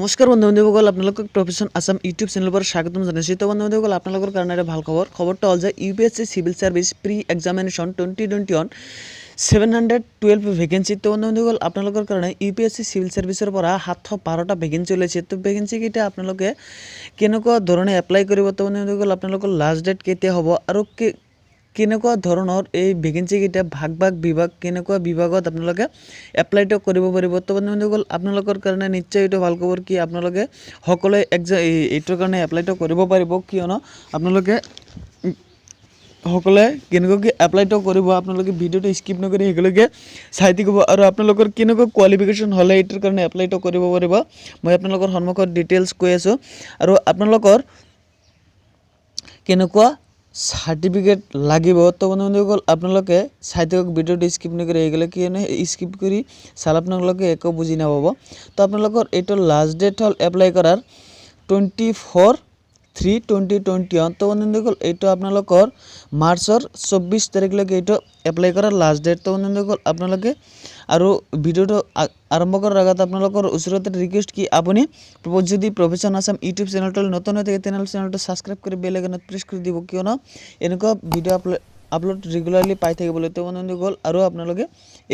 নমস্কাৰ বন্ধু-বান্ধৱীসকল, আপোনালোকক profession Assam YouTube চেনেলৰ পৰা স্বাগতম জনাইছোঁ। তো বন্ধু-বান্ধৱীসকল, আপোনালোকৰ কাৰণে এটা ভাল খবৰটো হ'ল যে UPSC civil service pre examination 2021 712 vacancy. তো বন্ধু-বান্ধৱীসকল, আপোনালোকৰ কাৰণে UPSC চিভিল সাৰ্ভিসৰ পৰা 712টা ভেকেঞ্চি ওলাইছে। তো ভেকেঞ্চি কেইটা আপোনালোকে কেনেকুৱা ধৰণে এপ্লাই কৰিব, তো বন্ধু-বান্ধৱীসকল আপোনালোকৰ লাষ্ট ডেট কেতিয়া হ'ব আৰু কেনেকুৱা ধৰণৰ এই ভেকেঞ্চি কেইটা ভাগ বিভাগ কেনেকুৱা বিভাগত আপোনালোকে এপ্লাইটো কৰিব পাৰিব। তো বন্ধুসকল, আপোনালোকৰ কাৰণে নিশ্চয় এইটো ভাল খবৰ কি আপোনালোকে সকলোৱে এইটোৰ কাৰণে এপ্লাইটো কৰিব পাৰিব, কিয়নো আপোনালোকে সকলোৱে কেনেকৈ এপ্লাইটো কৰিব আপোনালোকে ভিডিঅ'টো স্কিপ নকৰি শেষলৈকে চাই থাকিব আৰু আপোনালোকৰ কেনেকুৱা কোৱালিফিকেশ্যন হ'লে এইটোৰ কাৰণে এপ্লাইটো কৰিব পাৰিব মই আপোনালোকৰ সন্মুখত ডিটেইলছ কৈ আছোঁ। আৰু আপোনালোকৰ কেনেকুৱা সাৰ্টিফিকেট লাগিব, তো বন্ধুসকল আপোনালোকে চাই থাকক, ভিডিঅ'টো স্কিপ নকৰি আহিলে কিয়নো স্কিপ কৰি চালে আপোনালোকে একো বুজি নাপাব। তো আপোনালোকৰ এইটো লাষ্ট ডেট হ'ল এপ্লাই কৰাৰ 24/3/2021। তো বন্ধুসকল এইটো আপোনালোকৰ মাৰ্চৰ 24 তাৰিখলৈকে এইটো এপ্লাই কৰাৰ লাষ্ট ডেট। তো বন্ধুসকল আপোনালোকে আৰু ভিডিঅ'টো আৰম্ভ কৰাৰ আগত আপোনালোকৰ ওচৰতে ৰিকুৱেষ্ট কি আপুনি যদি প্ৰফেশ্যন আছাম ইউটিউব চেনেলটো নতুন হৈ থাকে তেনেহ'লে চেনেলটো ছাবস্ক্ৰাইব কৰি বেল আইকনত প্ৰেছ কৰি দিব, কিয়নো এনেকুৱা ভিডিঅ' আপলোড ৰেগুলাৰলি পাই থাকিবলৈ। তো বন্ধুসকল আৰু আপোনালোকে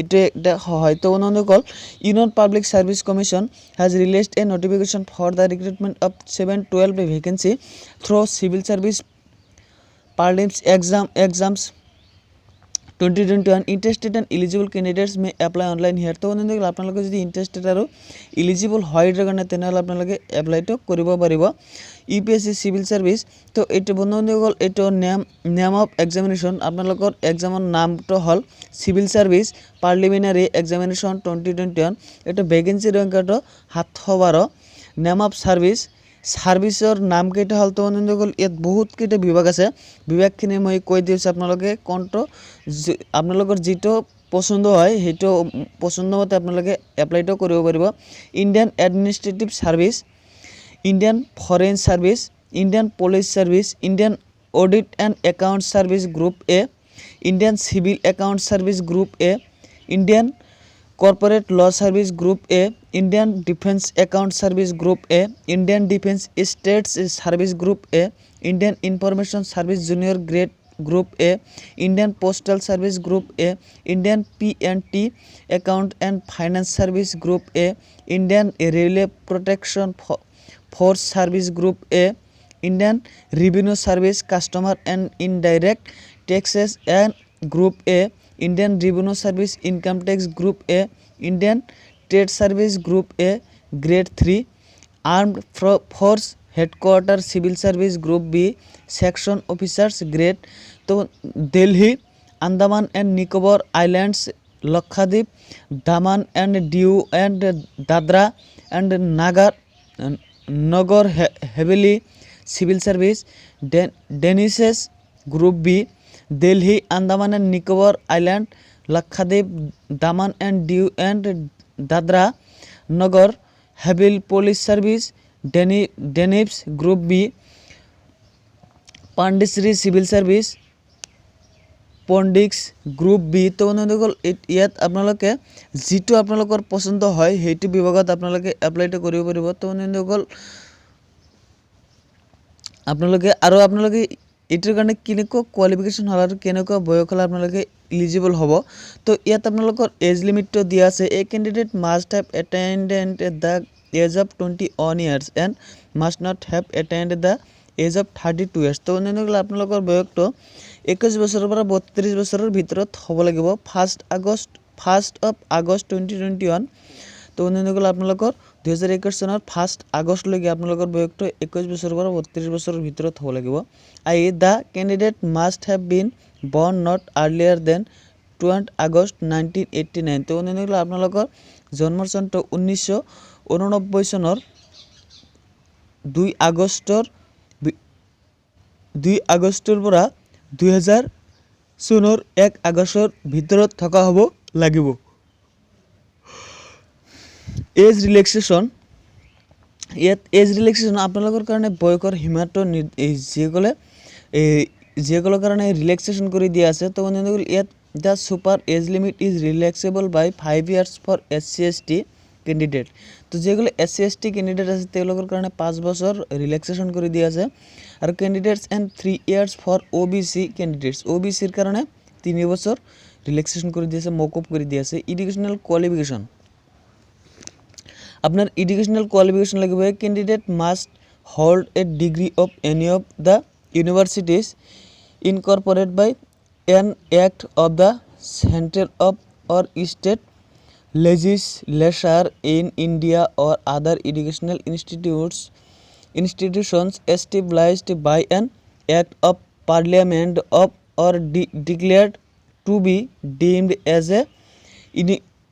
এইটো একটা সহায়। তো বন্ধুসকল, union public service commission has released a notification for the recruitment of 712 vacancy through civil service prelims exams 2021. Interested and eligible candidates may apply online here. তো বন্ধুসকল আপোনালোকে যদি ইণ্টাৰেষ্টেড আৰু এলিজিবল হয় এটাৰ কাৰণে তেনেহ'লে আপোনালোকে এপ্লাইটো কৰিব পাৰিব UPSC চিভিল সাৰ্ভিস। তো এইটো বন্ধুসকল এইটো নেম অফ এক্সামিনেশ্যন আপোনালোকৰ এক্সামৰ নামটো হ'ল চিভিল সাৰ্ভিস পাৰ্লিমিনাৰী এক্সামিনেশ্যন 2021। এইটো ভেকেঞ্চিৰ সংখ্যাটো 712। নেম অফ সাৰ্ভিসৰ নাম কেইটা হ'ল, তো বন্ধুসকল ইয়াত বহুত কেইটা বিভাগ আছে, বিভাগখিনি মই কৈ দিছোঁ আপোনালোকে কোনটো আপোনালোকৰ যিটো পছন্দ হয় সেইটো পছন্দ মতে আপোনালোকে এপ্লাইটো কৰিব পাৰিব। Indian administrative service, Indian foreign service, Indian police service, Indian audit and account service group A, Indian civil account service group A, Indian corporate law service group A, Indian defence account service group A, Indian defence estates service group A, Indian information service junior grade group A, Indian postal service group A, Indian P&T account and finance service group A, Indian railway protection force service group A, Indian revenue service customer and indirect taxes and group A, Indian revenue service income tax group A, Indian trade service group A grade 3, armed force headquarter civil service group B section officers grade. তো Delhi, Andaman and Nicobar islands, Lakshadweep, Daman and Diu and Dadra and Nagar Haveli civil service DANICS group B, Delhi, Andaman and Nicobar island, Lakshadweep, Daman and Diu and Dadra Nagar Haveli police service ডেনিপস group B, Pondicherry civil service PONDICS group B. তো বন্ধুসকল ইয়াত আপোনালোকে যিটো আপোনালোকৰ পচন্দ হয় সেইটো বিভাগত আপোনালোকে এপ্লাইটো কৰিব পাৰিব। তো বন্ধুসকল আপোনালোকে এইটোৰ কাৰণে কেনেকুৱা কোৱালিফিকেশ্যন হ'ল আৰু কেনেকুৱা বয়স হ'লে আপোনালোকে এলিজিবল হ'ব। তো ইয়াত আপোনালোকৰ এজ লিমিটটো দিয়া আছে। A candidate must have attained the age of 21 years and must not have attained the age of 32 years। তো বন্ধুসকল আপোনালোকৰ বয়সটো 21 বছৰৰ পৰা 32 বছৰৰ ভিতৰত হ'ব লাগিব। 1st of August 2021। তো বন্ধুসকল আপোনালোকৰ 2021 চনৰ 1st আগষ্টলৈকে আপোনালোকৰ বয়সটো 21 বছৰৰ পৰা 32 বছৰৰ ভিতৰত হ'ব লাগিব। The candidate must have been born not earlier than 20 August 1989। তো বন্ধুসকল আপোনালোকৰ জন্মৰ চনটো 1989 চনৰ 2 আগষ্টৰ পৰা 2000 চনৰ 1 আগষ্টৰ ভিতৰত থকা হ'ব লাগিব। এজ ৰিলেক্সেশ্যন, ইয়াত এজ ৰিলেক্সেশ্যন আপোনালোকৰ কাৰণে বয়সৰ সীমাটো যিসকলৰ কাৰণে ৰিলেক্সেশ্যন কৰি দিয়া আছে। তো বন্ধুসকল ইয়াত the upper age limit is relaxable by 5 years for SC ST candidate তো যেগুলো SC ST কেণ্ডিডেট আছে তেওঁলোকৰ কাৰণে 5 বছৰ ৰিলেক্সেশ্যন কৰি দিয়া আছে আৰু candidates and 3 years for OBC candidates OBCৰ কাৰণে 3 বছৰ রিল্যাক্সেশন করে দিয়েছে মকুব করে দিয়েছে এডুকেশনাল কোয়ালিফিকেশন আপনার এডুকেশনাল কোয়ালিফিকেশন লাগবে candidate must hold a degree of any of the universities incorporated by an act of the central of or state legislature in India or other educational institutions established by an act of parliament of or declared to be deemed as a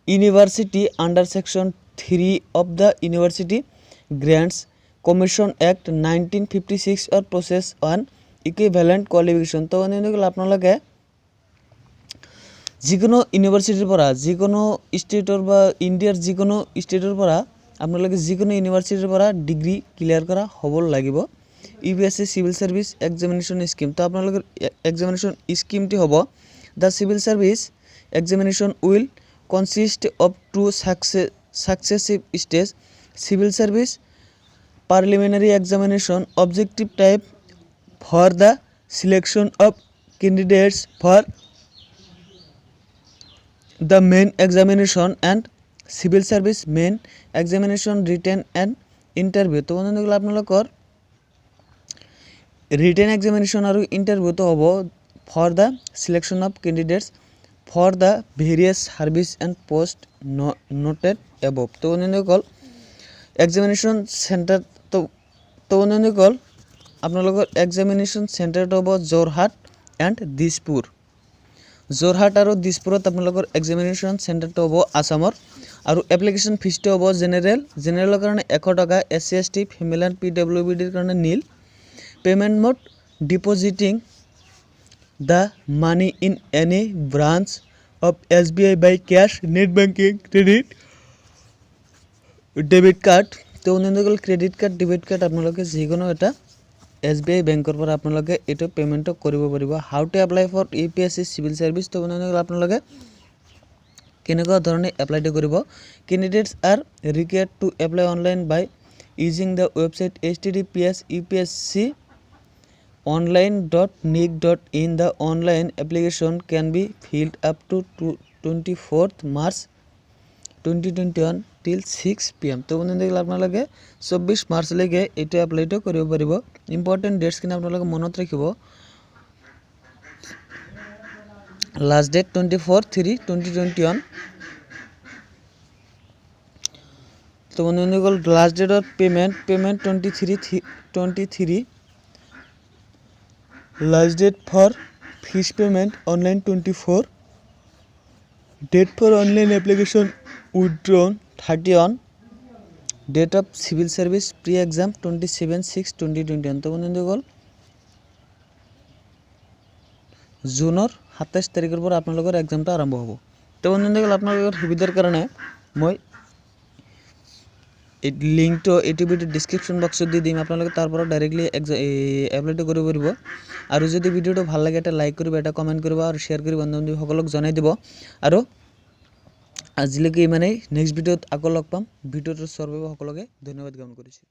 university under section 3 of the University Grants Commission Act 1956 or process on equivalent qualification তো আপোনালোকে যিকোনো ইউনিভার্সিটির পৰা যিকোনো স্টেটৰ বা ইন্ডিয়াৰ যিকোনো স্টেটৰ পৰা আপোনালোকে যিকোনো ইউনিভাৰ্সিটিৰ পৰা ডিগ্ৰী ক্লিয়াৰ কৰা হ'ব লাগিব UPSC civil service examination scheme তো আপোনালোকৰ এক্সামিনেশন স্কিমটি হ'ব The civil service examination will consist of 2 successive stages civil service preliminary examination objective type for the selection of candidates for the main examination and civil service main examination written and interview তো বন্ধুসকল আপোনালোকৰ written examination আৰু interview তো হ'ব for the selection of candidates for the various service and post noted above তো বন্ধুসকল examination center তো বন্ধুসকল আপোনালোকৰ examination center তো হ'ব যোৰহাট and দিছপুৰ যোৰহাট আৰু দিছপুৰত আপোনালোকৰ examination center তো হ'ব আসামৰ আৰু এপ্লিকেশন ফিজ তো হ'ব জেনেৰেলৰ কাৰণে 100 টকা SC ST female and PWBD ৰ কাৰণে nil payment mode depositing the money in any branch of SBI by cash net banking credit debit card তো বন্ধুসকল ক্রেডিট কার্ড ডেবিট কার্ড আপোনালোকে যিকোনো এটা SBI বেংকৰ পৰা আপোনালোকে এটো পেমেন্ট কৰিব পাৰিব how to apply for UPSC civil service তো বন্ধুসকল আপোনালোকে কেনেকুৱা ধৰণে এপ্লাই কৰিব candidates are required to apply online by using the website https UPSC online.nic.in the online application can be filled up to 24th March 2021 till 6 PM তো বন্ধুসকল আপোনালোকে 24 March লৈকে এটো এপ্লাই কৰিব পাৰিব ইম্পৰ্টেন্ট ডেটস কিনে আপোনালোকে মনত ৰাখিব লাষ্ট ডেট 24/3/2021 তো বন্ধুসকল last date of payment 23 last date for fees payment online 24 date for online application withdrawn 31 date of civil service pre-exam 27/6/2021 তো বন্ধুসকল জুনৰ 27 তাৰিখৰ পৰা আপোনালোকৰ এক্সামটো আৰম্ভ হ'ব তো বন্ধুসকল আপোনালোকৰ সুবিধাৰ কাৰণে মই এই লিংকটো এইটো ভিডিও ডেসক্ৰিপশন বক্সত দি দিম আপোনালোকে তাৰ পৰা ডাইৰেক্টলি এপ্লাই কৰিব পাৰিব আৰু যদি ভিডিওটো ভাল লাগে এটা লাইক কৰিব এটা কমেন্ট কৰিব আৰু শেয়াৰ কৰি বন্ধু-বান্ধৱীসকলক জনাই দিব আৰু আজিলৈকে মানে নেক্সট ভিডিওত আকৌ লগ পাম ভিডিওটো চোৱাৰ বাবে সকলোকে ধন্যবাদ জ্ঞাপন কৰিছোঁ।